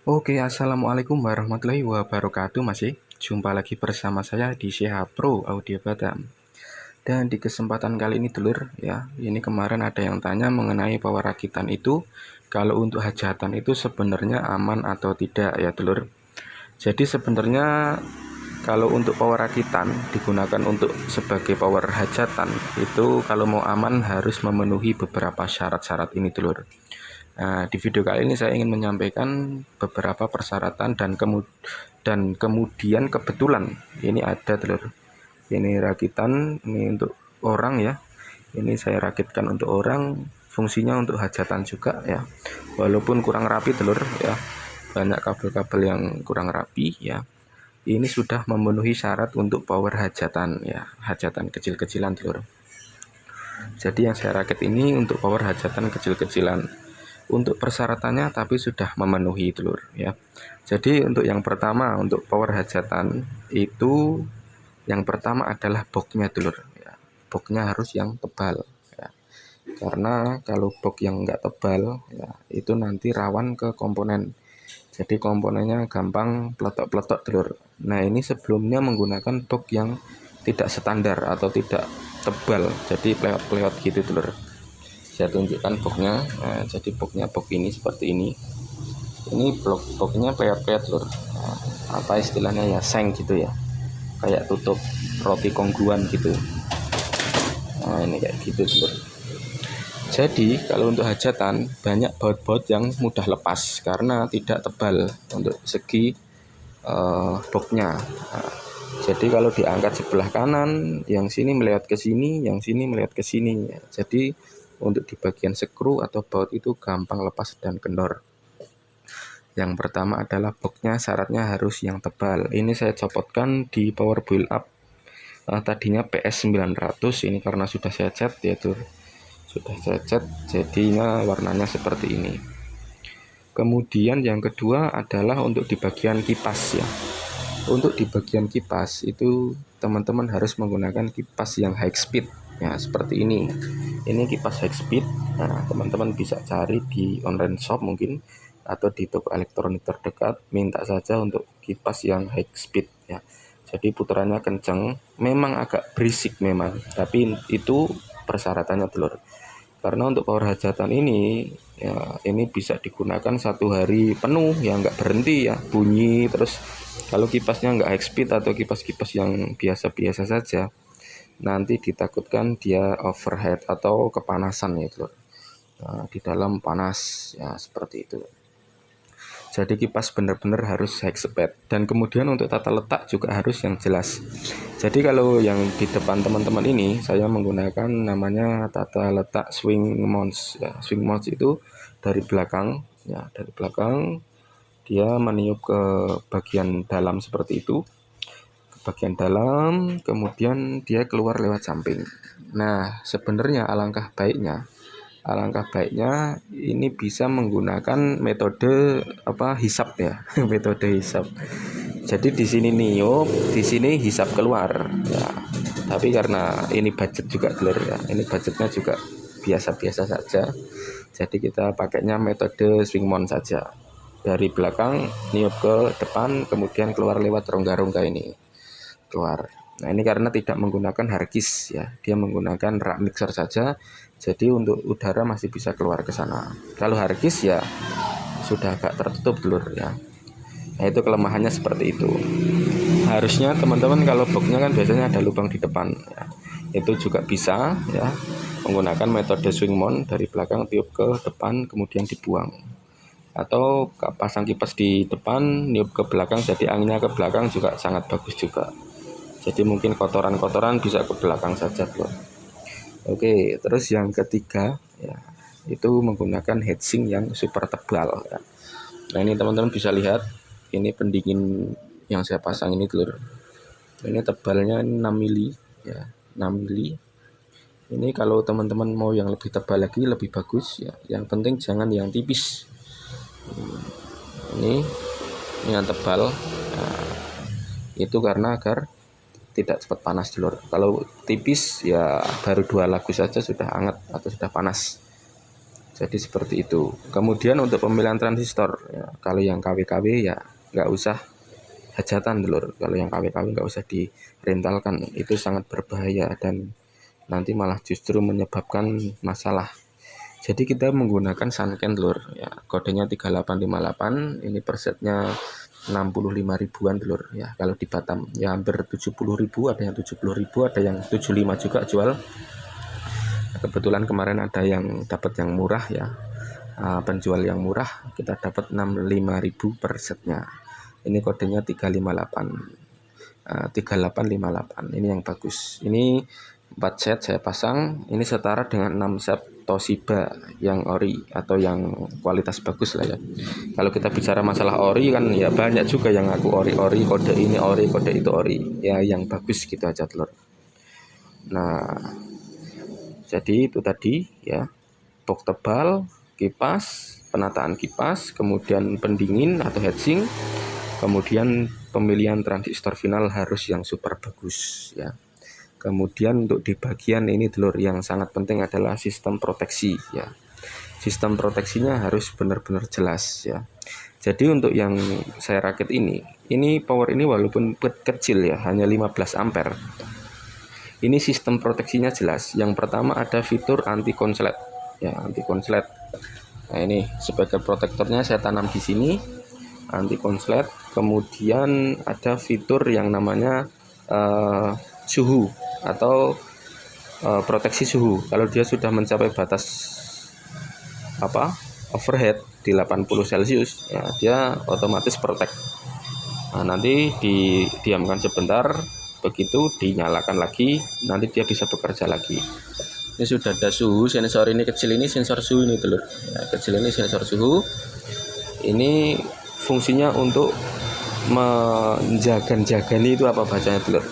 Assalamualaikum warahmatullahi wabarakatuh Mas. Jumpa lagi bersama saya di CH Pro Audio Batam. Dan di kesempatan kali ini dulur ya, ini kemarin ada yang tanya mengenai power rakitan itu kalau untuk hajatan itu sebenarnya aman atau tidak ya dulur. Jadi sebenarnya kalau untuk power rakitan digunakan untuk sebagai power hajatan itu kalau mau aman harus memenuhi beberapa syarat-syarat ini dulur. Nah, di video kali ini saya ingin menyampaikan beberapa persyaratan dan kemudian kebetulan ini ada telur. Ini rakitan, ini untuk orang ya. Ini saya rakitkan untuk orang, fungsinya untuk hajatan juga ya. Walaupun kurang rapi telur ya. Banyak kabel-kabel yang kurang rapi ya. Ini sudah memenuhi syarat untuk power hajatan ya, hajatan kecil-kecilan telur. Jadi yang saya rakit ini untuk power hajatan kecil-kecilan. Untuk persyaratannya tapi sudah memenuhi telur ya. Jadi untuk yang pertama untuk power hajatan itu yang pertama adalah boxnya telur ya. Boxnya harus yang tebal ya. Karena kalau box yang enggak tebal ya itu nanti rawan ke komponen. Jadi komponennya gampang peletok-peletok telur. Nah, ini sebelumnya menggunakan box yang tidak standar atau tidak tebal. Jadi pelewat-pelewat gitu telur. Saya tunjukkan boxnya. Nah, jadi boxnya box ini seperti ini boxnya peyot-peyot lur. Nah, apa istilahnya ya, seng gitu ya, kayak tutup roti kongguan gitu. Nah, ini kayak gitu lur. Jadi kalau untuk hajatan banyak baut-baut yang mudah lepas karena tidak tebal untuk segi boxnya. Nah, jadi kalau diangkat sebelah kanan, yang sini melihat ke sini, yang sini melihat ke sini. Jadi untuk di bagian skru atau baut itu gampang lepas dan kendor. Yang pertama adalah boxnya syaratnya harus yang tebal. Ini saya copotkan di power build up. Tadinya PS 900, ini karena sudah saya cat yaitu sudah saya cat, jadinya warnanya seperti ini. Kemudian yang kedua adalah untuk di bagian kipas ya. Untuk di bagian kipas itu teman-teman harus menggunakan kipas yang high speed ya, seperti ini. Ini kipas high speed. Nah, teman-teman bisa cari di online shop mungkin atau di toko elektronik terdekat, minta saja untuk kipas yang high speed ya. Jadi putarannya kencang, memang agak berisik memang, tapi itu persyaratannya telur. Karena untuk power hajatan ini ya, ini bisa digunakan satu hari penuh ya, nggak berhenti ya bunyi terus. Kalau kipasnya nggak high speed atau kipas-kipas yang biasa-biasa saja, nanti ditakutkan dia overheat atau kepanasan ya telur. Nah, di dalam panas ya, seperti itu. Jadi kipas benar-benar harus high speed, dan kemudian untuk tata letak juga harus yang jelas. Jadi kalau yang di depan teman-teman ini saya menggunakan namanya tata letak swing mounts ya. Swing mounts itu dari belakang ya, dari belakang dia meniup ke bagian dalam seperti itu, ke bagian dalam, kemudian dia keluar lewat samping. Nah, sebenarnya alangkah baiknya ini bisa menggunakan metode hisap ya. Metode hisap. Jadi di sini niup, di sini hisap keluar ya. Tapi karena ini budget juga clear ya, ini budgetnya juga biasa-biasa saja, jadi kita pakainya metode swing mount saja. Dari belakang niup ke depan, kemudian keluar lewat rongga-rongga ini keluar. Nah, ini karena tidak menggunakan harddisk ya, dia menggunakan rak mixer saja. Jadi untuk udara masih bisa keluar ke sana. Kalau harddisk ya sudah agak tertutup dulur ya. Nah, itu kelemahannya seperti itu. Harusnya teman-teman kalau boxnya kan biasanya ada lubang di depan ya. Itu juga bisa ya, menggunakan metode swing mount, dari belakang tiup ke depan kemudian dibuang. Atau pasang kipas di depan niup ke belakang, jadi anginnya ke belakang juga sangat bagus juga. Jadi mungkin kotoran-kotoran bisa ke belakang saja bro. Oke, terus yang ketiga ya, itu menggunakan heatsink yang super tebal ya. Nah, ini teman-teman bisa lihat, ini pendingin yang saya pasang ini telur. Ini tebalnya 6 mili ya, 6 mili. Ini kalau teman-teman mau yang lebih tebal lagi lebih bagus ya. Yang penting jangan yang tipis. Ini yang tebal. Nah, itu karena agar tidak cepat panas telur. Kalau tipis ya baru 2 lagu saja sudah hangat atau sudah panas. Jadi seperti itu. Kemudian untuk pemilihan transistor ya, kalau yang KW-KW ya nggak usah hajatan dulur. Kalau yang KW-KW nggak usah direntalkan, itu sangat berbahaya dan nanti malah justru menyebabkan masalah. Jadi kita menggunakan Sanken dulur ya, kodenya 3858, ini per setnya 65 ribuan dulur ya. Kalau di Batam ya hampir 70 ribu, ada yang 70 ribu, ada yang 75 juga jual. Kebetulan kemarin ada yang dapat yang murah ya, penjual yang murah, kita dapat 65.000 per setnya. Ini kodenya 3858, ini yang bagus. Ini 4 set saya pasang, ini setara dengan 6 set Toshiba yang ori atau yang kualitas bagus lah ya. Kalau kita bicara masalah ori kan ya banyak juga yang aku ori-ori, kode ini ori, kode itu ori ya, yang bagus gitu aja telur. Nah jadi itu tadi ya, box tebal, kipas, penataan kipas, kemudian pendingin atau heatsink, kemudian pemilihan transistor final harus yang super bagus ya. Kemudian untuk di bagian ini dulur yang sangat penting adalah sistem proteksi ya. Sistem proteksinya harus benar-benar jelas ya. Jadi untuk yang saya rakit ini power ini walaupun kecil ya, hanya 15 ampere. Ini sistem proteksinya jelas. Yang pertama ada fitur anti konslet ya, anti konslet. Nah ini sebagai protektornya saya tanam di sini, anti konslet. Kemudian ada fitur yang namanya suhu atau proteksi suhu. Kalau dia sudah mencapai batas overhead di 80 Celcius ya, dia otomatis protect. Nah, nanti didiamkan sebentar, begitu dinyalakan lagi, nanti dia bisa bekerja lagi. Ini sudah ada suhu, sensor ini kecil, ini sensor suhu ini telur ya, kecil ini sensor suhu. Ini fungsinya untuk menjaga ini itu apa bacanya telur,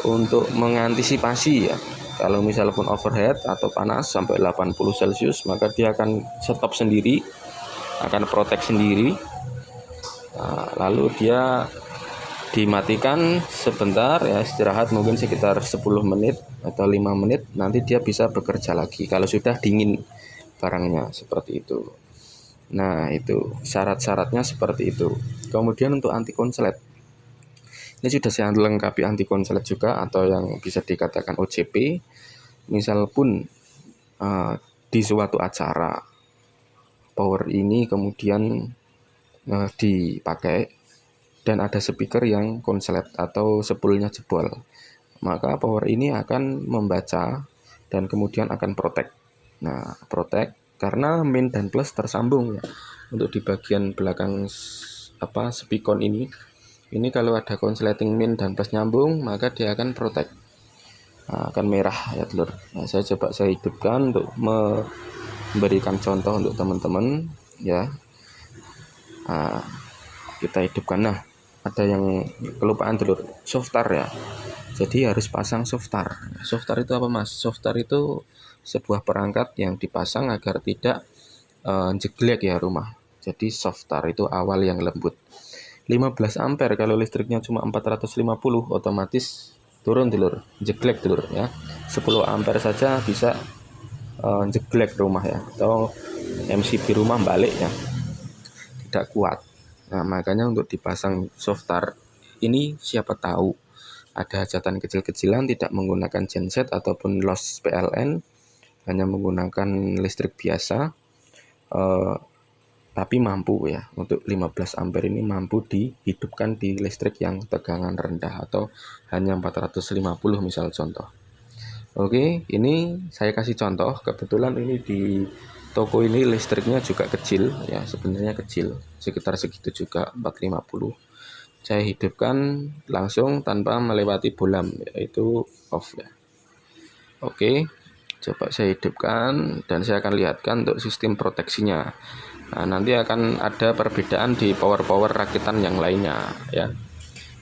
untuk mengantisipasi ya, kalau misal pun overhead atau panas sampai 80 Celcius, maka dia akan stop sendiri, akan protect sendiri. Nah, lalu dia dimatikan sebentar ya, istirahat mungkin sekitar 10 menit atau 5 menit, nanti dia bisa bekerja lagi kalau sudah dingin barangnya, seperti itu. Nah itu syarat-syaratnya seperti itu. Kemudian untuk anti konslet, ini sudah saya lengkapi anti konslet juga, atau yang bisa dikatakan OCP. Misal pun di suatu acara power ini kemudian dipakai dan ada speaker yang konslet atau spoolnya jebol, maka power ini akan membaca dan kemudian akan protect. Nah protect karena min dan plus tersambung ya. Untuk di bagian belakang spikon ini kalau ada konsleting min dan plus nyambung, maka dia akan protect. Nah, akan merah ya telur. Nah, saya hidupkan untuk memberikan contoh untuk teman-teman ya. Nah, kita hidupkan. Nah, ada yang kelupaan telur, softar ya. Jadi harus pasang softar. Softar itu apa mas? Softar itu sebuah perangkat yang dipasang agar tidak jeglek ya rumah. Jadi softar itu awal yang lembut. 15 ampere kalau listriknya cuma 450, otomatis turun telur, jeglek telur ya. 10 ampere saja bisa jeglek rumah ya, atau MCB rumah balik ya, tidak kuat. Nah makanya untuk dipasang softar ini, siapa tahu ada hajatan kecil-kecilan, tidak menggunakan genset ataupun loss PLN, hanya menggunakan listrik biasa, tapi mampu ya, untuk 15 ampere ini mampu dihidupkan di listrik yang tegangan rendah atau hanya 450 misal contoh. Oke, ini saya kasih contoh, kebetulan ini di toko ini listriknya juga kecil ya, sebenarnya kecil, sekitar segitu juga, 450. Saya hidupkan langsung tanpa melewati bolam, yaitu off ya. Oke, coba saya hidupkan dan saya akan lihatkan untuk sistem proteksinya. Nah, nanti akan ada perbedaan di power rakitan yang lainnya ya.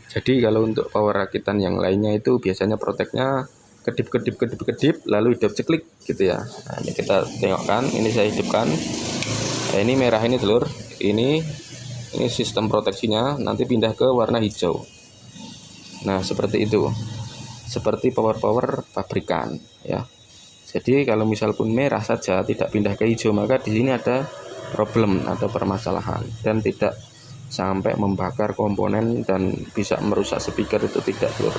Jadi kalau untuk power rakitan yang lainnya itu biasanya proteknya kedip lalu hidup ceklik gitu ya. Nah, ini kita tengokkan, ini saya hidupkan. Nah, ini merah ini telur, ini sistem proteksinya, nanti pindah ke warna hijau. Nah seperti itu, seperti power pabrikan ya. Jadi kalau misal pun merah saja tidak pindah ke hijau, maka di sini ada problem atau permasalahan dan tidak sampai membakar komponen dan bisa merusak speaker, itu tidak, Lur.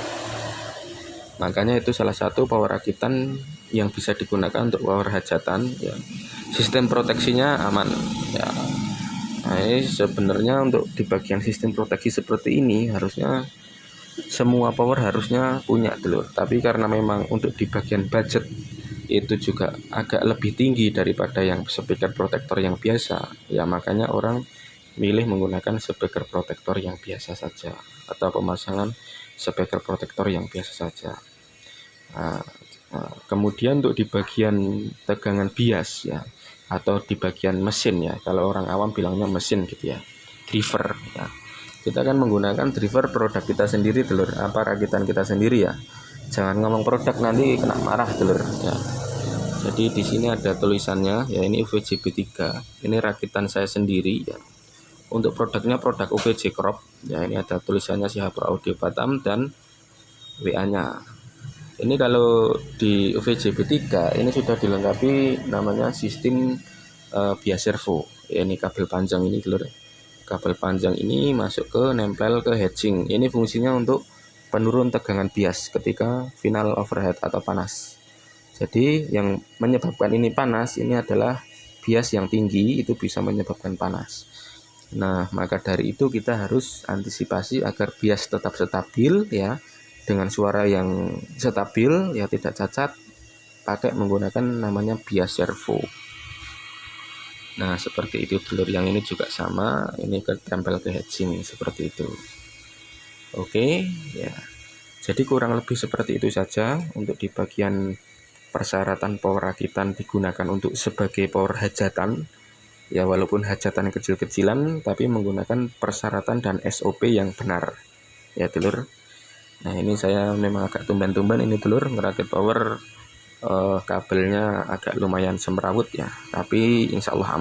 Makanya itu salah satu power rakitan yang bisa digunakan untuk power hajatan ya. Sistem proteksinya aman ya. Nah, ini sebenarnya untuk di bagian sistem proteksi seperti ini harusnya semua power harusnya punya, Lur. Tapi karena memang untuk di bagian budget itu juga agak lebih tinggi daripada yang speaker protektor yang biasa ya, makanya orang milih menggunakan speaker protektor yang biasa saja atau pemasangan speaker protektor yang biasa saja. Kemudian untuk di bagian tegangan bias ya, atau di bagian mesin ya, kalau orang awam bilangnya mesin gitu ya, driver ya, kita akan menggunakan driver produk kita sendiri, Lur, apa rakitan kita sendiri ya. Jangan ngomong produk nanti kena marah, Lur ya. Jadi di sini ada tulisannya ya, ini UVJB 3. Ini rakitan saya sendiri ya. Untuk produknya produk UVJ Crop ya, ini ada tulisannya Sihapro Audio Batam dan WA-nya. Ini kalau di UVJB 3 ini sudah dilengkapi namanya sistem bias servo. Ya, ini kabel panjang ini, Lur. Kabel panjang ini masuk ke nempel ke heading. Ini fungsinya untuk penurun tegangan bias ketika final overhead atau panas. Jadi yang menyebabkan ini panas ini adalah bias yang tinggi, itu bisa menyebabkan panas. Nah, maka dari itu kita harus antisipasi agar bias tetap stabil ya, dengan suara yang stabil ya, tidak cacat, pakai menggunakan namanya bias servo. Nah, seperti itu, Lur. Yang ini juga sama, ini tempel ke heading seperti itu. Oke ya. Jadi kurang lebih seperti itu saja untuk di bagian persyaratan power rakitan digunakan untuk sebagai power hajatan ya, walaupun hajatan kecil-kecilan tapi menggunakan persyaratan dan SOP yang benar ya, Lur. Nah, ini saya memang agak tumben-tumben ini, Lur, ngerakit power kabelnya agak lumayan semrawut ya, tapi insya Allah aman.